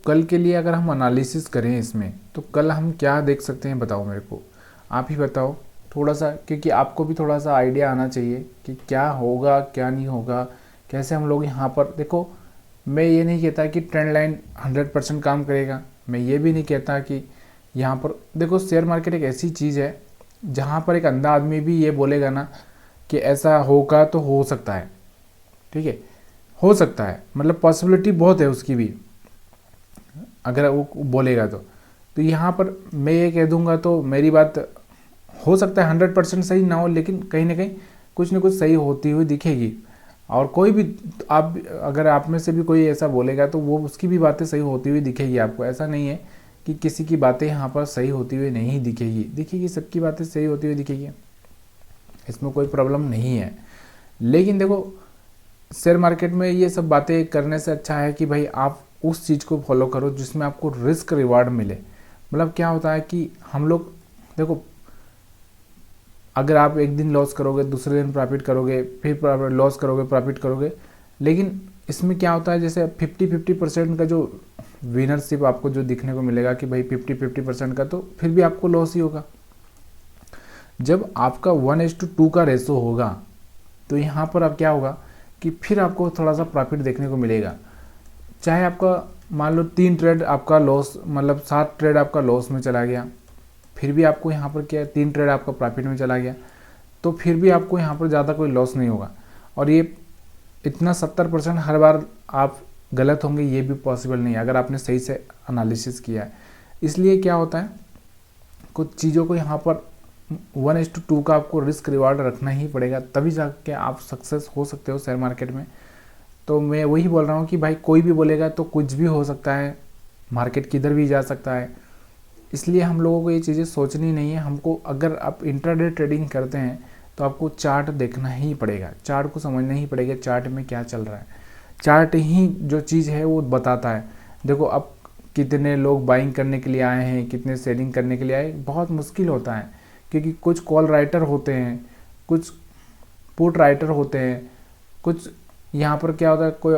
कल के लिए अगर हम एनालिसिस करें इसमें, तो कल हम क्या देख सकते हैं बताओ मेरे को, आप ही बताओ थोड़ा सा, क्योंकि आपको भी थोड़ा सा आइडिया आना चाहिए कि क्या होगा क्या नहीं होगा, कैसे हम लोग यहाँ पर देखो। मैं ये नहीं कहता कि ट्रेंड लाइन 100% काम करेगा, मैं ये भी नहीं कहता कि यहाँ पर देखो, शेयर मार्केट एक ऐसी चीज़ है जहाँ पर एक अंधा आदमी भी ये बोलेगा ना कि ऐसा होगा तो हो सकता है, ठीक है, हो सकता है, मतलब पॉसिबिलिटी बहुत है उसकी भी, अगर वो बोलेगा तो यहाँ पर मैं ये कह दूंगा तो मेरी बात हो सकता है 100% सही ना हो, लेकिन कहीं ना कहीं कुछ ना कुछ सही होती हुई दिखेगी। और कोई भी आप, अगर आप में से भी कोई ऐसा बोलेगा तो वो उसकी भी बातें सही होती हुई दिखेगी आपको। ऐसा नहीं है कि किसी की बातें यहाँ पर सही होती हुई नहीं दिखेगी, दिखेगी, सबकी बातें सही होती हुई दिखेगी, इसमें कोई प्रॉब्लम नहीं है। लेकिन देखो, शेयर मार्केट में ये सब बातें करने से अच्छा है कि भाई आप उस चीज़ को फॉलो करो जिसमें आपको रिस्क रिवार्ड मिले। मतलब क्या होता है कि हम लोग देखो, अगर आप एक दिन लॉस करोगे, दूसरे दिन प्रॉफिट करोगे, फिर लॉस करोगे, प्रॉफिट करोगे, लेकिन इसमें क्या होता है, जैसे 50-50% का जो विनरशिप आपको जो दिखने को मिलेगा कि भाई 50-50% का, तो फिर भी आपको लॉस ही होगा। जब आपका 1:2 का रेशो होगा तो यहाँ पर अब क्या होगा कि फिर आपको थोड़ा सा प्रॉफिट देखने को मिलेगा। चाहे आपका मान लो 3 ट्रेड आपका लॉस, मतलब 7 ट्रेड आपका लॉस में चला गया, फिर भी आपको यहाँ पर क्या 3 ट्रेड आपका प्रॉफिट में चला गया, तो फिर भी आपको यहाँ पर ज़्यादा कोई लॉस नहीं होगा। और ये इतना 70% हर बार आप गलत होंगे ये भी पॉसिबल नहीं है, अगर आपने सही से एनालिसिस किया है। इसलिए क्या होता है, कुछ चीज़ों को यहाँ पर 1:2 का आपको रिस्क रिवार्ड रखना ही पड़ेगा, तभी जाके आप सक्सेस हो सकते हो शेयर मार्केट में। तो मैं वही बोल रहा हूँ कि भाई कोई भी बोलेगा तो कुछ भी हो सकता है, मार्केट किधर भी जा सकता है। इसलिए हम लोगों को ये चीज़ें सोचनी नहीं है। हमको, अगर आप इंट्राडे ट्रेडिंग करते हैं तो आपको चार्ट देखना ही पड़ेगा, चार्ट को समझना ही पड़ेगा, चार्ट में क्या चल रहा है। चार्ट ही जो चीज़ है वो बताता है। देखो अब कितने लोग बाइंग करने के लिए आए हैं, कितने सेलिंग करने के लिए आए, बहुत मुश्किल होता है, क्योंकि कुछ कॉल राइटर होते हैं, कुछ पुट राइटर होते हैं, कुछ यहाँ पर क्या होता है, कोई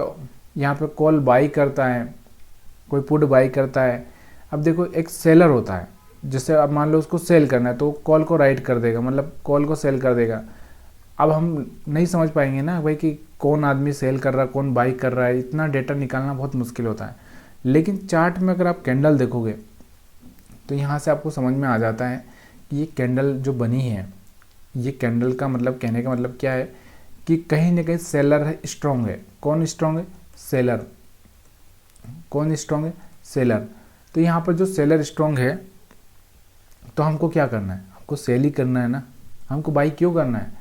यहाँ पर कॉल बाई करता है, कोई पुट बाई करता है। अब देखो एक सेलर होता है, जैसे अब मान लो उसको सेल करना है तो कॉल को राइट कर देगा, मतलब कॉल को सेल कर देगा। अब हम नहीं समझ पाएंगे ना भाई कि कौन आदमी सेल कर रहा है, कौन बाई कर रहा है, इतना डेटा निकालना बहुत मुश्किल होता है। लेकिन चार्ट में अगर आप कैंडल देखोगे तो यहाँ से आपको समझ में आ जाता है कि ये कैंडल जो बनी है, ये कैंडल का मतलब, कहने का मतलब क्या है कि कहीं ना कहीं सेलर है, स्ट्रॉन्ग है। कौन स्ट्रॉन्ग है? सेलर। कौन स्ट्रॉन्ग है? सेलर। तो यहाँ पर जो सेलर स्ट्रॉन्ग है तो हमको क्या करना है, हमको सेल ही करना है ना, हमको बाई क्यों करना है?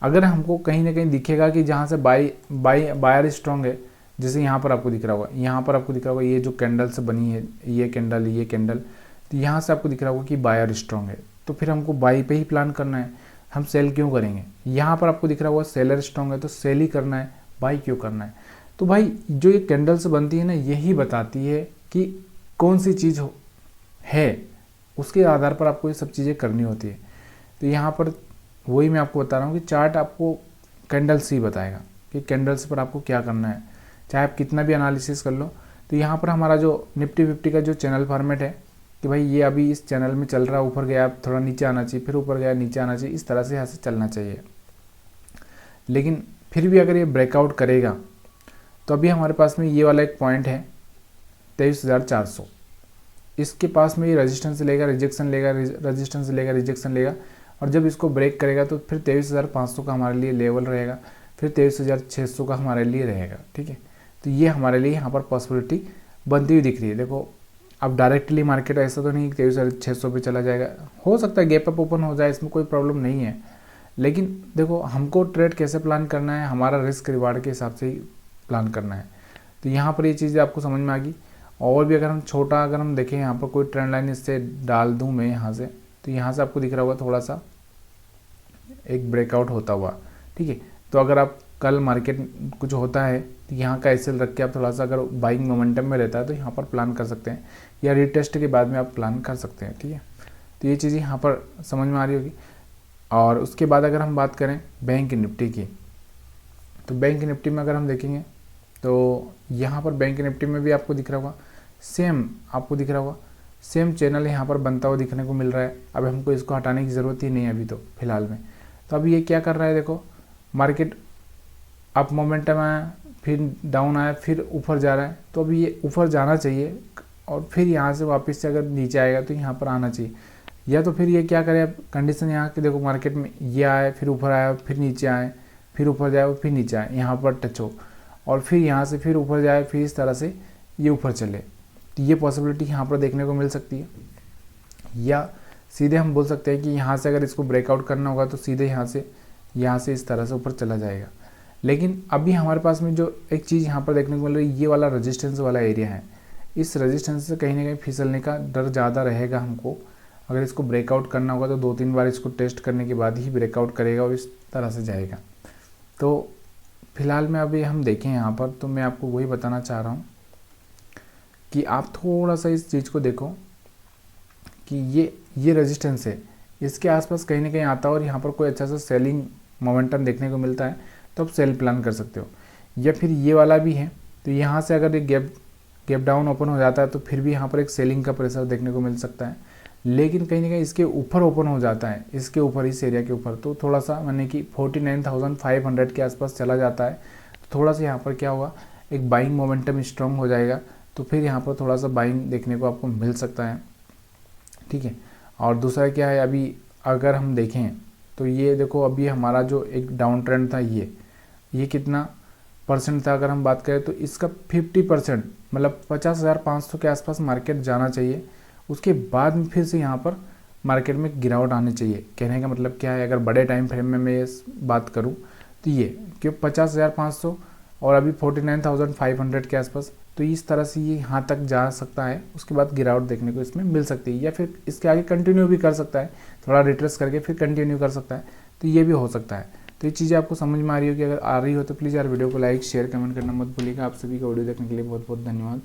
अगर हमको कहीं ना कहीं दिखेगा कि जहाँ से बायर स्ट्रॉन्ग है, जैसे यहाँ पर आपको दिख रहा होगा, यहाँ पर आपको दिख रहा होगा ये जो कैंडल से बनी है, ये कैंडल, तो यहाँ से आपको दिख रहा होगा कि बायर स्ट्रॉन्ग है, तो फिर हमको बाई पे ही प्लान करना है, हम सेल क्यों करेंगे? यहाँ पर आपको दिख रहा होगा सेलर स्ट्रॉन्ग है तो सेल ही करना है, बाई क्यों करना है? तो भाई जो ये कैंडल से बनती है ना, यही बताती है कि कौन सी चीज़ है, उसके आधार पर आपको ये सब चीज़ें करनी होती है। तो यहाँ पर वही मैं आपको बता रहा हूँ कि चार्ट आपको कैंडल्स ही बताएगा कि कैंडल्स पर आपको क्या करना है, चाहे आप कितना भी एनालिसिस कर लो। तो यहाँ पर हमारा जो निफ्टी 50 का जो चैनल फॉर्मेट है कि भाई ये अभी इस चैनल में चल रहा है, ऊपर गया थोड़ा नीचे आना चाहिए, फिर ऊपर गया नीचे आना चाहिए, इस तरह से यहाँ से चलना चाहिए। लेकिन फिर भी अगर ये ब्रेकआउट करेगा तो अभी हमारे पास में ये वाला एक पॉइंट है 23,400, इसके पास में ये रेजिस्टेंस लेगा, रिजेक्शन लेगा, रेजिस्टेंस लेगा, रिजेक्शन लेगा, और जब इसको ब्रेक करेगा तो फिर 23,500 का हमारे लिए लेवल रहेगा, फिर 23,600 का हमारे लिए रहेगा। ठीक है, तो ये हमारे लिए यहाँ पर पॉसिबिलिटी बनती हुई दिख रही है। देखो अब डायरेक्टली मार्केट ऐसा तो नहीं 23,600 पे चला जाएगा, हो सकता है गैप अप ओपन हो जाए, इसमें कोई प्रॉब्लम नहीं है। लेकिन देखो हमको ट्रेड कैसे प्लान करना है, हमारा रिस्क रिवार्ड के हिसाब से ही प्लान करना है। तो यहाँ पर ये चीज़ें आपको समझ में आ गई। और भी अगर हम छोटा अगर हम देखें, यहाँ पर कोई ट्रेंड लाइन इससे डाल दूँ मैं यहाँ से, तो यहाँ से आपको दिख रहा होगा थोड़ा सा एक ब्रेकआउट होता हुआ। ठीक है, तो अगर आप कल मार्केट कुछ होता है तो यहाँ का एसएल रख के आप थोड़ा सा अगर बाइंग मोमेंटम में रहता है तो यहाँ पर प्लान कर सकते हैं, या रीटेस्ट के बाद में आप प्लान कर सकते हैं। ठीक है, तो ये चीज़ें यहाँ पर समझ में आ रही होगी। और उसके बाद अगर हम बात करें बैंक निफ्टी की, तो बैंक निफ्टी में अगर हम देखेंगे तो यहाँ पर बैंक निफ्टी में भी आपको दिख रहा होगा सेम आपको दिख रहा होगा, सेम चैनल यहाँ पर बनता हुआ दिखने को मिल रहा है। अब हमको इसको हटाने की ज़रूरत ही नहीं है अभी तो फिलहाल में। तो अभी ये क्या कर रहा है, देखो मार्केट अप मोमेंटम आया, फिर डाउन आया, फिर ऊपर जा रहा है। तो अभी ये ऊपर जाना चाहिए और फिर यहाँ से वापस से अगर नीचे आएगा तो यहाँ पर आना चाहिए। या तो फिर ये क्या करे, अब कंडीशन यहाँ की देखो, मार्केट में ये आए, फिर ऊपर आया, फिर नीचे आए, फिर ऊपर जाए, फिर नीचे आए, यहाँ पर टच हो, और फिर यहाँ से फिर ऊपर जाए, फिर इस तरह से ये ऊपर चले। तो ये पॉसिबिलिटी यहाँ पर देखने को मिल सकती है। या सीधे हम बोल सकते हैं कि यहाँ से अगर इसको ब्रेकआउट करना होगा तो सीधे यहाँ से इस तरह से ऊपर चला जाएगा। लेकिन अभी हमारे पास में जो एक चीज़ यहाँ पर देखने को मिल रही है, ये वाला रेजिस्टेंस वाला एरिया है। इस रेजिस्टेंस से कहीं ना कहीं फिसलने का डर ज़्यादा रहेगा हमको। अगर इसको ब्रेकआउट करना होगा तो 2-3 बार इसको टेस्ट करने के बाद ही ब्रेकआउट करेगा और इस तरह से जाएगा। तो फिलहाल में अभी हम देखें यहाँ पर, तो मैं आपको वही बताना चाह रहा हूँ कि आप थोड़ा सा इस चीज़ को देखो कि ये रेजिस्टेंस है, इसके आसपास कहीं ना कहीं आता है और यहाँ पर कोई अच्छा सा सेलिंग मोमेंटम देखने को मिलता है तो आप सेल प्लान कर सकते हो। या फिर ये वाला भी है, तो यहाँ से अगर एक गैप डाउन ओपन हो जाता है तो फिर भी यहाँ पर एक सेलिंग का प्रेशर देखने को मिल सकता है। लेकिन कहीं ना कहीं इसके ऊपर ओपन हो जाता है, इसके ऊपर, इस एरिया के ऊपर, तो थोड़ा सा माने कि 49,500 के आसपास चला जाता है। तो थोड़ा सा यहाँ पर क्या होगा, एक बाइंग मोमेंटम स्ट्रांग हो जाएगा, तो फिर यहाँ पर थोड़ा सा बाइंग देखने को आपको मिल सकता है। ठीक है। और दूसरा क्या है, अभी अगर हम देखें तो ये देखो, अभी हमारा जो एक डाउन ट्रेंड था, ये कितना परसेंट था, अगर हम बात करें तो इसका 50%, मतलब 50,500 के आसपास मार्केट जाना चाहिए। उसके बाद में फिर से यहाँ पर मार्केट में गिरावट आनी चाहिए। कहने का मतलब क्या है, अगर बड़े टाइम फ्रेम में मैं ये बात करूँ तो ये कि 50,500 और अभी 49,500 के आसपास, तो इस तरह से ये यहाँ तक जा सकता है। उसके बाद गिरावट देखने को इसमें मिल सकती है, या फिर इसके आगे कंटिन्यू भी कर सकता है, थोड़ा रिट्रेस करके फिर कंटिन्यू कर सकता है, तो ये भी हो सकता है। तो ये चीज़ें आपको समझ में आ रही हो कि अगर आ रही हो तो प्लीज़ यार वीडियो को लाइक शेयर कमेंट करना मत भूलिएगा। आप सभी का वीडियो देखने के लिए बहुत बहुत धन्यवाद।